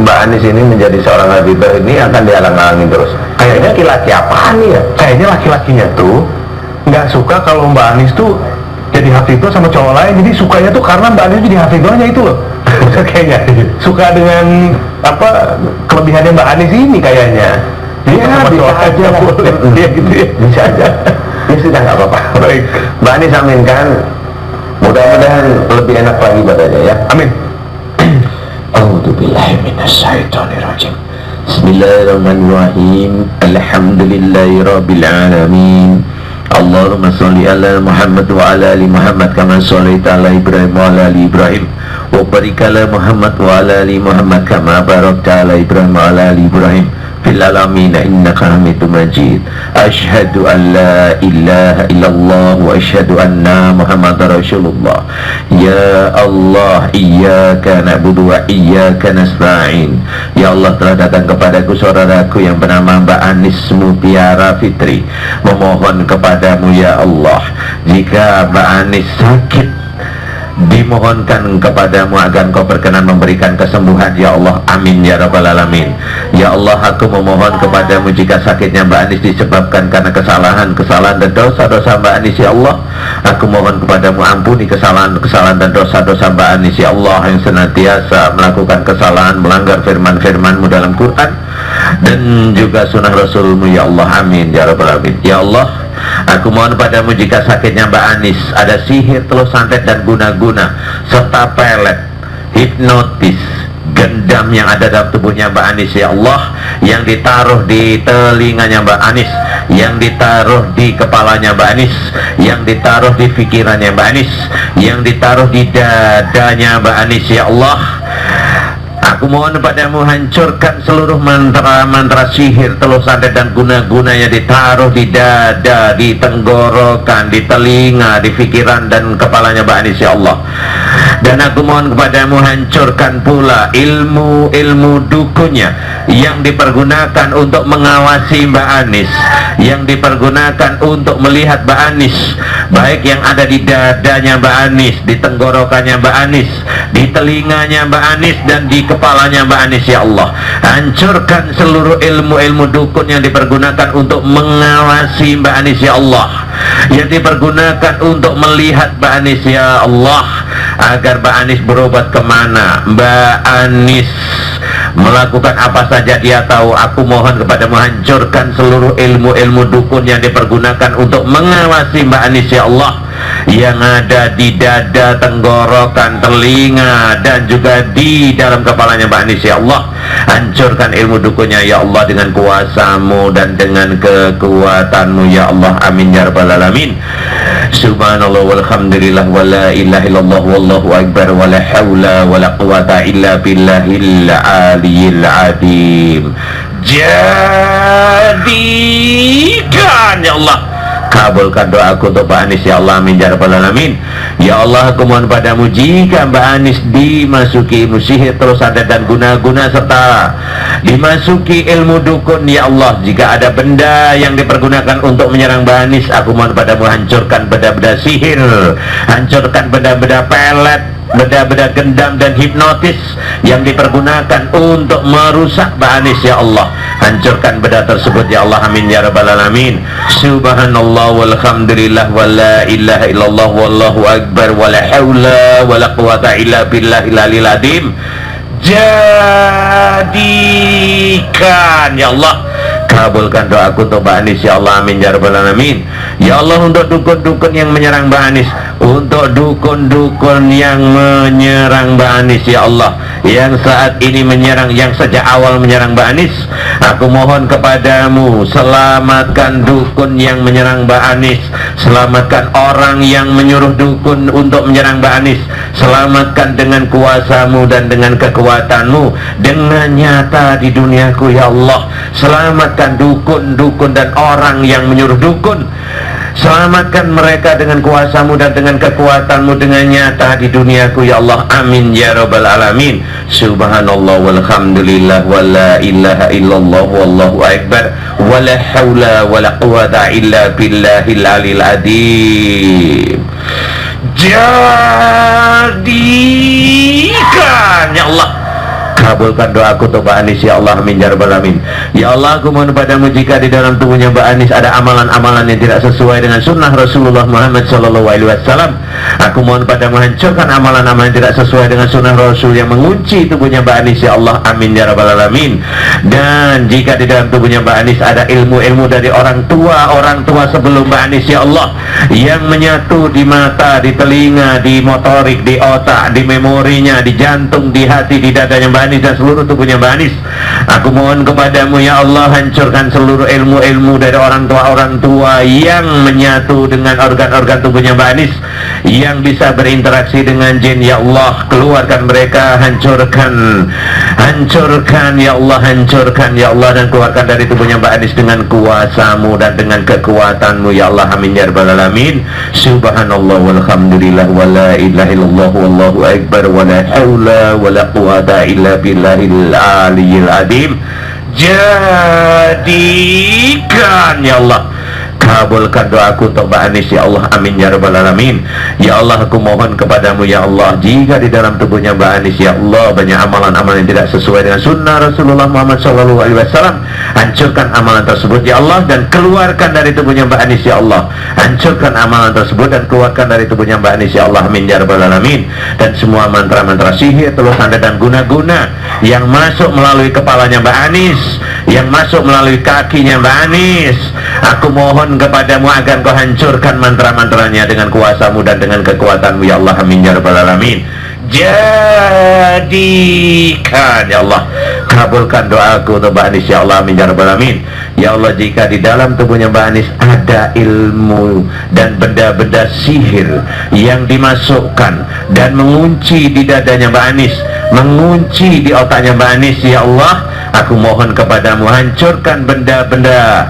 D: Mbak Anis ini menjadi seorang hafidhah ini akan dihalang-halangi terus. Kayaknya laki-laki apaan nih ya?
C: Kayaknya laki-lakinya tuh nggak suka kalau Mbak Anis tuh jadi hafidhah sama cowok lain, jadi sukanya tuh karena Mbak Anis jadi hafidhahnya itu loh. Kayaknya suka dengan apa kelebihannya Mbak Anis ini kayaknya.
D: Ya, bisa aja lah.
C: Dia gitu ya.
D: Bisa aja. Ya sudah nggak apa-apa.
C: Baik.
D: Mbak Anis aminkan. Mudah-mudahan lebih enak lagi badannya ya.
C: Amin.
D: A'udzubillahi minasyaitonirrajim. Bismillahirrahmanirrahim. Alhamdulillahirabbil alamin. Allahumma sholli ala Muhammad wa ala ali Muhammad kama shallaita ala Ibrahim wa ala ali Ibrahim wa barik ala Muhammad wa ala ali Muhammad kama barakta ala Ibrahim wa ala ali Ibrahim fil alamin innaka Hamidum Majid. Asyhadu an la ilaha illallah wa asyhadu anna Muhammadar Rasulullah. Ya Allah, iyyaka na'budu wa iyyaka nasta'in. Ya Allah, telah datang kepadaku saudaraku yang bernama Mbak Anis Mutiara Fitri, memohon kepadamu ya Allah, jika Mbak Anis sakit, dimohonkan kepadamu agar Engkau berkenan memberikan kesembuhan ya Allah. Amin ya rabbal alamin. Ya Allah, aku memohon kepadamu jika sakitnya Mbak Anis disebabkan karena kesalahan dan dosa-dosa Mbak Anis ya Allah, aku mohon kepadamu ampuni kesalahan dan dosa-dosa Mbak Anis ya Allah, yang senantiasa melakukan kesalahan, melanggar firman-firman-Mu dalam Quran dan juga sunnah Rasul-Mu ya Allah. Amin ya rabbal alamin. Ya Allah, aku mohon padamu jika sakitnya Mbak Anis ada sihir, telur santet dan guna-guna serta pelet, hipnotis, gendam yang ada dalam tubuhnya Mbak Anis ya Allah, yang ditaruh di telinganya Mbak Anis, yang ditaruh di kepalanya Mbak Anis, yang ditaruh di pikirannya Mbak Anis, yang ditaruh di dadanya Mbak Anis ya Allah, aku mohon padamu hancurkan seluruh mantra-mantra sihir, telur santet dan guna-guna yang ditaruh di dada, di tenggorokan, di telinga, di pikiran dan kepalanya Mbak Anis ya Allah. Dan aku mohon kepadamu hancurkan pula ilmu-ilmu dukunnya yang dipergunakan untuk mengawasi Mbak Anis, yang dipergunakan untuk melihat Mbak Anis, baik yang ada di dadanya Mbak Anis, di tenggorokannya Mbak Anis, di telinganya Mbak Anis dan di kepalanya Mbak Anis ya Allah. Hancurkan seluruh ilmu-ilmu dukun yang dipergunakan untuk mengawasi Mbak Anis ya Allah, yang dipergunakan untuk melihat Mbak Anis ya Allah, agar Mbak Anis berobat kemana, Mbak Anis melakukan apa saja dia tahu. Aku mohon kepadamu hancurkan seluruh ilmu-ilmu dukun yang dipergunakan untuk mengawasi Mbak Anis ya Allah, yang ada di dada, tenggorokan, telinga dan juga di dalam kepalanya Mbak Anis ya Allah. Hancurkan ilmu dukunnya ya Allah dengan kuasa-Mu dan dengan kekuatan-Mu ya Allah. Amin ya rabbal alamin. Subhanallah walhamdulillah wa la ilaha illallah wallahu akbar wa la haula wa la quwata illa billahil aliyyil azim. Jadikan ya Allah, kabulkan doaku untuk Mbak Anis ya Allah. Amin ya rabbal alamin. Ya Allah, aku mohon padamu jika Mbak Anis dimasuki ilmu sihir terus ada dan guna-guna serta dimasuki ilmu dukun ya Allah, jika ada benda yang dipergunakan untuk menyerang Mbak Anis, aku mohon padamu hancurkan benda-benda sihir, hancurkan benda-benda pelet, benda-benda gendam dan hipnotis yang dipergunakan untuk merusak Mbak Anis ya Allah. Hancurkan benda tersebut ya Allah. Amin ya rabbal alamin. Subhanallah walhamdulillah wa la ilaha illallah wallahu akbar wa la haula wa la quwata illa billahil aliyil azim. Jadikan ya Allah, kabulkan doaku untuk Mbak Anis ya Allah. Amin ya rabbal alamin. Ya Allah, untuk dukun-dukun yang menyerang Mbak Anis, untuk dukun-dukun yang menyerang Mbak Anis ya Allah, yang saat ini menyerang, yang sejak awal menyerang Mbak Anis, aku mohon kepadamu, selamatkan dukun yang menyerang Mbak Anis, selamatkan orang yang menyuruh dukun untuk menyerang Mbak Anis, selamatkan dengan kuasa-Mu dan dengan kekuatan-Mu dengan nyata di duniaku ya Allah. Selamatkan dukun-dukun dan orang yang menyuruh dukun, selamatkan mereka dengan kuasa-Mu dan dengan kekuatan-Mu dengan nyata di duniaku ya Allah. Amin ya rabbal alamin. Subhanallah walhamdulillah wa la ilaha illallah wallahu akbar wa la haula wa la quwata illa billahil aliyil azim. Jadikan ya Allah, kabulkan doaku untuk Mbak Anis ya Allah. Amin ya rabbal alamin. Ya Allah, aku mohon padamu jika di dalam tubuhnya Mbak Anis ada amalan-amalan yang tidak sesuai dengan sunnah Rasulullah Muhammad SAW, aku mohon padamu hancurkan amalan-amalan yang tidak sesuai dengan sunnah Rasul yang mengunci tubuhnya Mbak Anis ya Allah. Amin ya rabbal alamin. Dan jika di dalam tubuhnya Mbak Anis ada ilmu-ilmu dari orang tua sebelum Mbak Anis ya Allah, yang menyatu di mata, di telinga, di motorik, di otak, di memorinya, di jantung, di hati, di dadanya Mbak Anis dan seluruh tubuhnya Mbak Anis, aku mohon kepadamu ya Allah, hancurkan seluruh ilmu-ilmu dari orang tua yang menyatu dengan organ-organ tubuhnya Mbak Anis, yang bisa berinteraksi dengan jin ya Allah. Keluarkan mereka, hancurkan ya Allah, hancurkan ya Allah, dan keluarkan dari tubuhnya Mbak Anis dengan kuasa-Mu dan dengan kekuatan-Mu ya Allah. Amin ya rabbal alamin. Subhanallah walhamdulillah wa la ilaha illallah wallahu akbar wa la haula wa la quwata illa billahil aliyil azim. Jadikan ya Allah, kabulkan doaku untuk Mbak Anis ya Allah. Amin ya rabbal alamin. Ya Allah, aku mohon kepadamu ya Allah, jika di dalam tubuhnya Mbak Anis ya Allah banyak amalan-amalan yang tidak sesuai dengan sunnah Rasulullah Muhammad SAW, hancurkan amalan tersebut ya Allah, dan keluarkan dari tubuhnya Mbak Anis ya Allah. Hancurkan amalan tersebut dan keluarkan dari tubuhnya Mbak Anis ya Allah. Amin ya rabbal alamin. Dan semua mantra-mantra sihir, telur tanda dan guna-guna yang masuk melalui kepalanya Mbak Anis, yang masuk melalui kakinya Mbak Anis, aku mohon kepadamu agar kau hancurkan mantra-mantranya dengan kuasa-Mu dan dengan kekuatan-Mu ya Allah. Amin ya rabbal alamin. Jadikan ya Allah, kabulkan doaku untuk Mbak Anis ya Allah. Amin ya rabbal alamin. Ya Allah, jika di dalam tubuhnya Mbak Anis ada ilmu dan benda-benda sihir yang dimasukkan dan mengunci di dadanya Mbak Anis, mengunci di otaknya Mbak Anis ya Allah, aku mohon kepadamu hancurkan benda-benda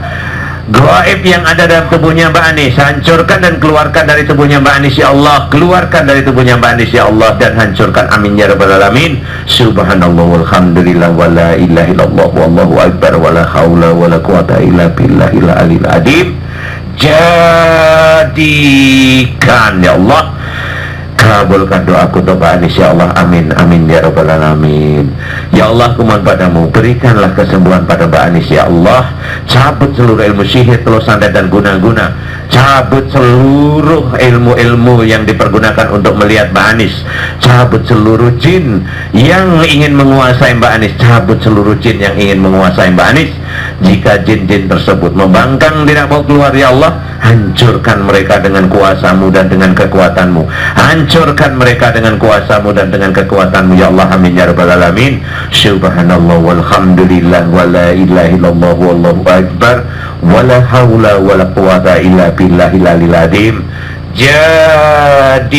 D: gaib yang ada dalam tubuhnya Mbak Anis, hancurkan dan keluarkan dari tubuhnya Mbak Anis ya Allah. Keluarkan dari tubuhnya Mbak Anis ya Allah dan hancurkan. Amin ya rabbal alamin. Subhanallah walhamdulillah wa la ilaha illallah wallahu akbar wa la haula wa la quwata illa billahil aliyil azim. Jadikan ya Allah, kabulkan doaku untuk Mbak Anis ya Allah. Amin amin ya rabbal alamin. Ya Allah, aku mohon padamu, berikanlah kesembuhan pada Mbak Anis ya Allah. Cabut seluruh ilmu sihir, telur santet dan guna-guna. Cabut seluruh ilmu-ilmu yang dipergunakan untuk melihat Mbak Anis. Cabut seluruh jin yang ingin menguasai Mbak Anis. Cabut seluruh jin yang ingin menguasai Mbak Anis. Jika jin-jin tersebut membangkang tidak mau keluar, ya Allah, hancurkan mereka dengan kuasa-Mu dan dengan kekuatan-Mu. Hancurkan mereka dengan kuasa-Mu dan dengan kekuatan-Mu, ya Allah. Amin ya rabbal alamin. Subhanallah walhamdulillah wa la ilaha illallah wallahu akbar wa la haula wa la quwata illa billahil aliyil azim. Jadikan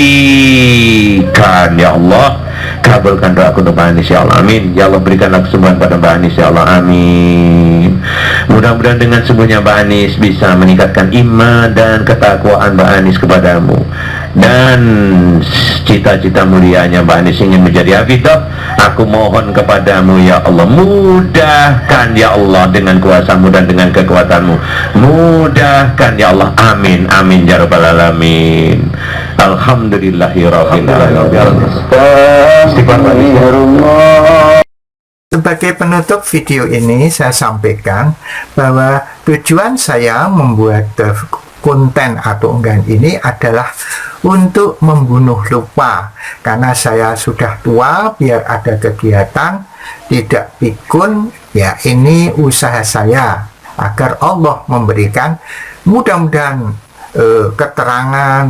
D: ya Allah, kabulkan doaku untuk Mbak Anis ya Allah, amin. Ya Allah, berikanlah kesembuhan pada Mbak Anis ya Allah, amin. Mudah-mudahan dengan sembuhnya Mbak Anis bisa meningkatkan iman dan ketakwaan Mbak Anis kepadamu, dan cita-cita mulianya Mbak Anis ingin menjadi hafidah. Aku mohon kepadamu ya Allah, mudahkan ya Allah dengan kuasa-Mu dan dengan kekuatan-Mu. Mudahkan ya Allah, amin amin ya rabbal alamin. Alhamdulillahirabbil alamin. Istighfar Mbak Anis ya.
A: Sebagai penutup video ini, saya sampaikan bahwa tujuan saya membuat konten atau unggahan ini adalah untuk membunuh lupa, karena saya sudah tua, biar ada kegiatan tidak pikun. Ya, ini usaha saya agar Allah memberikan mudah-mudahan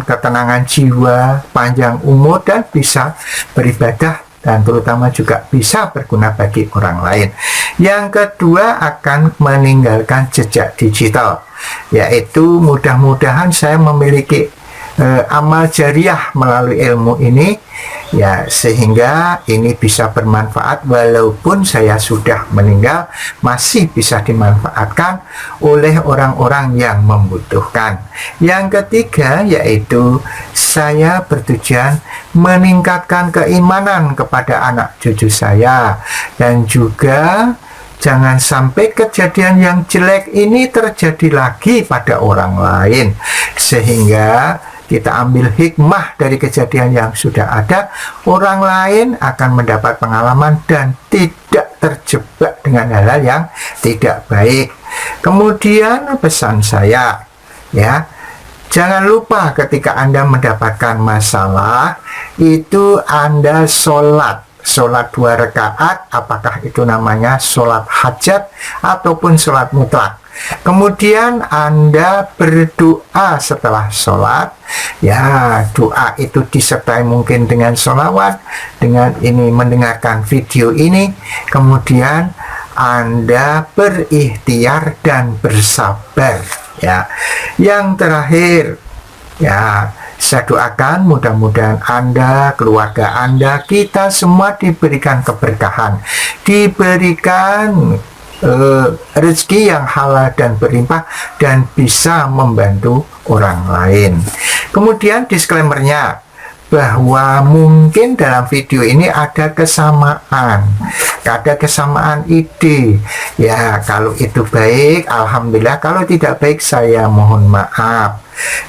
A: ketenangan jiwa, panjang umur, dan bisa beribadah, dan terutama juga bisa berguna bagi orang lain. Yang kedua, akan meninggalkan jejak digital, yaitu mudah-mudahan saya memiliki amal jariah melalui ilmu ini, ya, sehingga ini bisa bermanfaat walaupun saya sudah meninggal, masih bisa dimanfaatkan oleh orang-orang yang membutuhkan. Yang ketiga, yaitu saya bertujuan meningkatkan keimanan kepada anak cucu saya, dan juga jangan sampai kejadian yang jelek ini terjadi lagi pada orang lain, sehingga kita ambil hikmah dari kejadian yang sudah ada. Orang lain akan mendapat pengalaman dan tidak terjebak dengan hal-hal yang tidak baik. Kemudian pesan saya, ya, jangan lupa ketika Anda mendapatkan masalah, itu Anda sholat 2 rakaat, apakah itu namanya sholat hajat ataupun sholat mutlak. Kemudian Anda berdoa setelah sholat, ya, doa itu disertai mungkin dengan sholawat, dengan ini mendengarkan video ini. Kemudian Anda berikhtiar dan bersabar, ya. Yang terakhir, ya, saya doakan mudah-mudahan Anda, keluarga Anda, kita semua diberikan keberkahan, diberikan rezeki yang halal dan berlimpah, dan bisa membantu orang lain. Kemudian disclaimer-nya, bahwa mungkin dalam video ini ada kesamaan ide. Ya, kalau itu baik, alhamdulillah. Kalau tidak baik, saya mohon maaf.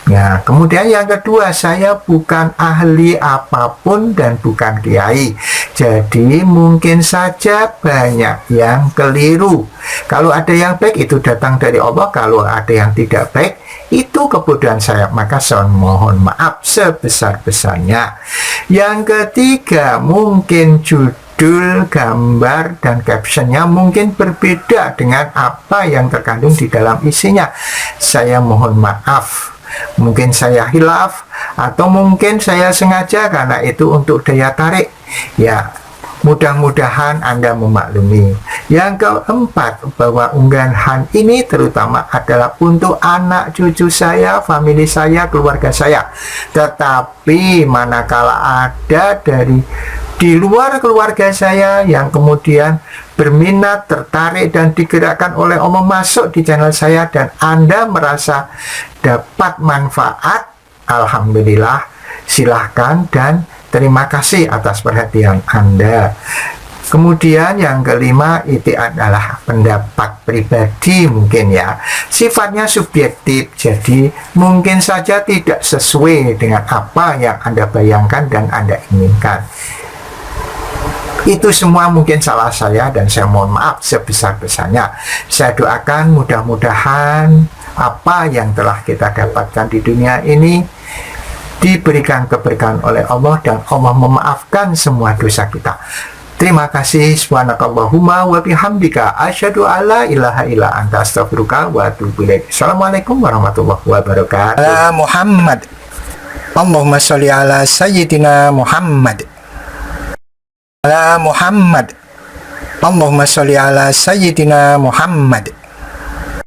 A: Ya, kemudian yang kedua, saya bukan ahli apapun dan bukan kiai. Jadi mungkin saja banyak yang keliru. Kalau ada yang baik, itu datang dari Allah. Kalau ada yang tidak baik, itu kebodohan saya, maka saya mohon maaf sebesar-besarnya. Yang ketiga, mungkin judul, gambar, dan captionnya mungkin berbeda dengan apa yang terkandung di dalam isinya. Saya mohon maaf. Mungkin saya hilaf, atau mungkin saya sengaja, karena itu untuk daya tarik. Ya, mudah-mudahan Anda memaklumi. Yang keempat, bahwa unggahan ini terutama adalah untuk anak cucu saya, famili saya, keluarga saya. Tetapi manakala ada dari di luar keluarga saya yang kemudian berminat, tertarik, dan digerakkan oleh Allah masuk di channel saya, dan Anda merasa dapat manfaat, alhamdulillah, silahkan, dan terima kasih atas perhatian Anda. Kemudian yang kelima, itu adalah pendapat pribadi mungkin, ya, sifatnya subjektif, jadi mungkin saja tidak sesuai dengan apa yang Anda bayangkan dan Anda inginkan. Itu semua mungkin salah saya, dan saya mohon maaf sebesar-besarnya. Saya doakan mudah-mudahan apa yang telah kita dapatkan di dunia ini diberikan keberkahan oleh Allah, dan Allah memaafkan semua dosa kita. Terima kasih. Subhanakallahumma wa bihamdika asyhadu alla ilaha illa anta astaghfiruka wa atubu ilaik. Assalamualaikum warahmatullahi wabarakatuh. Ala Muhammad. Allahumma sholli ala sayyidina Muhammad. Ala Muhammad. Allahumma sholli ala sayyidina Muhammad.